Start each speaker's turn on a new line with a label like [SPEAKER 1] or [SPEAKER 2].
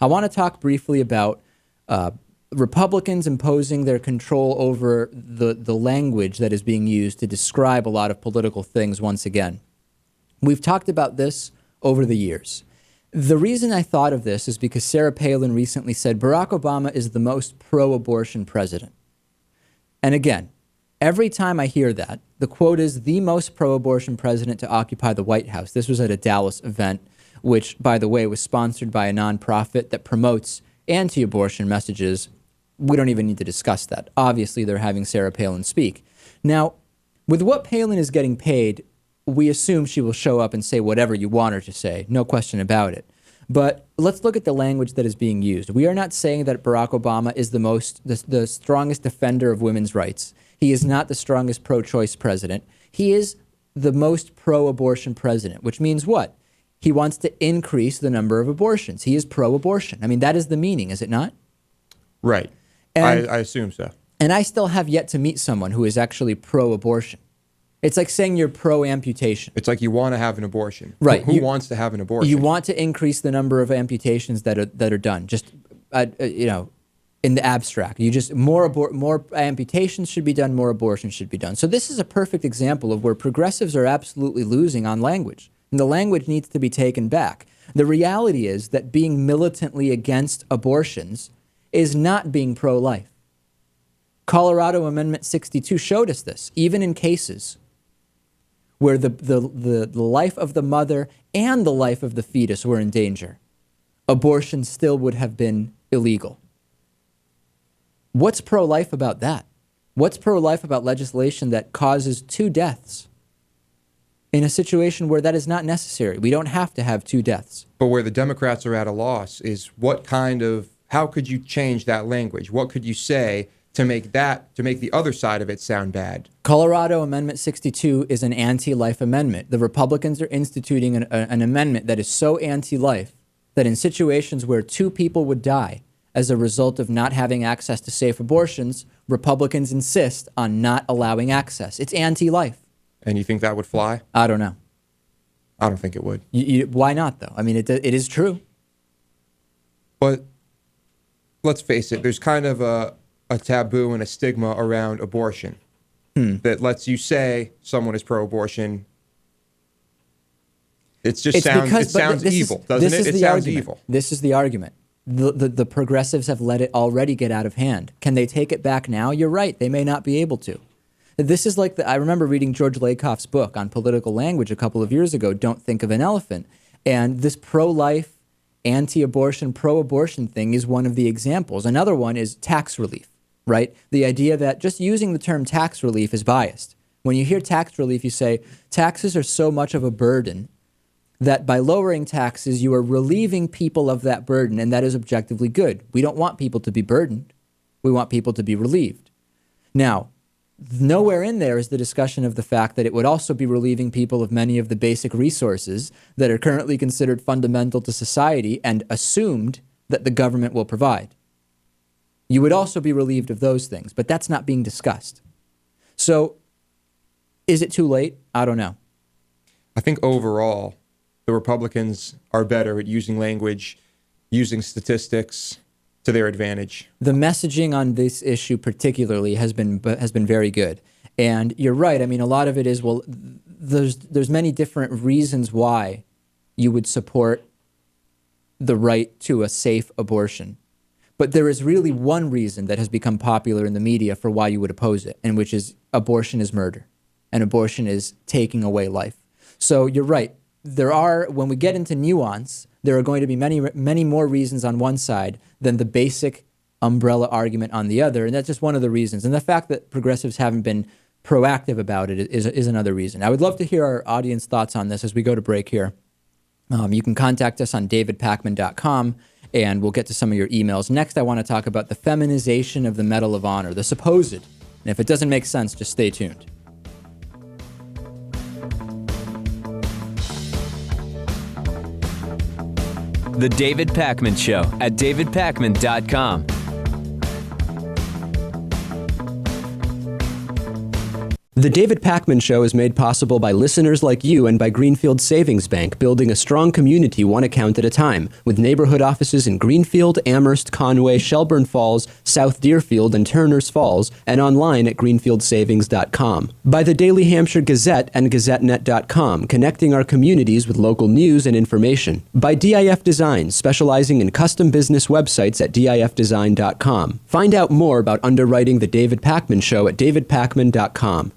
[SPEAKER 1] I want to talk briefly about Republicans imposing their control over the language that is being used to describe a lot of political things once again. We've talked about this over the years. The reason I thought of this is because Sarah Palin recently said Barack Obama is the most pro-abortion president. And again, every time I hear that, the quote is the most pro-abortion president to occupy the White House. This was at a Dallas event, which, by the way, was sponsored by a nonprofit that promotes anti-abortion messages. We don't even need to discuss that. Obviously, they're having Sarah Palin speak. Now, with what Palin is getting paid, we assume she will show up and say whatever you want her to say, no question about it. But let's look at the language that is being used. We are not saying that Barack Obama is the strongest defender of women's rights. He is not the strongest pro-choice president. He is the most pro-abortion president, which means what? He wants to increase the number of abortions. He is pro-abortion. I mean, that is the meaning, is it not?
[SPEAKER 2] Right.
[SPEAKER 1] And,
[SPEAKER 2] I assume so.
[SPEAKER 1] And I still have yet to meet someone who is actually pro-abortion. It's like saying you're pro-amputation.
[SPEAKER 2] It's like you want to have an abortion.
[SPEAKER 1] Right.
[SPEAKER 2] Who wants to have an abortion?
[SPEAKER 1] You want to increase the number of amputations that are done. Just in the abstract, you just more amputations should be done, more abortions should be done. So this is a perfect example of where progressives are absolutely losing on language, and the language needs to be taken back. The reality is that being militantly against abortions is not being pro-life. Colorado Amendment 62 showed us this, even in cases where the life of the mother and the life of the fetus were in danger, abortion still would have been illegal. What's pro-life about that? What's pro-life about legislation that causes 2 deaths in a situation where that is not necessary? We don't have to have 2 deaths.
[SPEAKER 2] But where the Democrats are at a loss is how could you change that language? What could you say to make the other side of it sound bad?
[SPEAKER 1] Colorado Amendment 62 is an anti-life amendment. The Republicans are instituting an amendment that is so anti-life that in situations where 2 people would die as a result of not having access to safe abortions, Republicans insist on not allowing access. It's anti-life.
[SPEAKER 2] And you think that would fly?
[SPEAKER 1] I don't know.
[SPEAKER 2] I don't think it would.
[SPEAKER 1] Why not, though? I mean, it is true.
[SPEAKER 2] But let's face it, there's kind of a taboo and a stigma around abortion that lets you say someone is pro-abortion. It sounds evil, doesn't it? It sounds evil.
[SPEAKER 1] This is the argument. The progressives have let it already get out of hand. Can they take it back now? You're right. They may not be able to. This is like I remember reading George Lakoff's book on political language a couple of years ago, Don't Think of an Elephant. And this pro-life, anti-abortion, pro-abortion thing is one of the examples. Another one is tax relief, right? The idea that just using the term tax relief is biased. When you hear tax relief, you say taxes are so much of a burden that by lowering taxes, you are relieving people of that burden, and that is objectively good. We don't want people to be burdened. We want people to be relieved. Now, nowhere in there is the discussion of the fact that it would also be relieving people of many of the basic resources that are currently considered fundamental to society and assumed that the government will provide. You would also be relieved of those things, but that's not being discussed. So, is it too late? I don't know.
[SPEAKER 2] I think overall, the Republicans are better at using language, using statistics to their advantage.
[SPEAKER 1] The messaging on this issue particularly has been very good. And you're right. I mean, a lot of it is, well, there's many different reasons why you would support the right to a safe abortion. But there is really one reason that has become popular in the media for why you would oppose it, and which is abortion is murder, and abortion is taking away life. So you're right. When we get into nuance, there are going to be many more reasons on one side than the basic umbrella argument on the other, and that's just one of the reasons. And the fact that progressives haven't been proactive about it is another reason. I would love to hear our audience thoughts on this as we go to break here. You can contact us on davidpakman.com, and we'll get to some of your emails. Next, I want to talk about the feminization of the Medal of Honor, the supposed. And if it doesn't make sense, just stay tuned.
[SPEAKER 3] The David Pakman Show at davidpakman.com.
[SPEAKER 4] The David Pakman Show is made possible by listeners like you and by Greenfield Savings Bank, building a strong community one account at a time, with neighborhood offices in Greenfield, Amherst, Conway, Shelburne Falls, South Deerfield, and Turners Falls, and online at greenfieldsavings.com. By the Daily Hampshire Gazette and GazetteNet.com, connecting our communities with local news and information. By DIF Design, specializing in custom business websites at DIFdesign.com. Find out more about underwriting The David Pakman Show at davidpakman.com.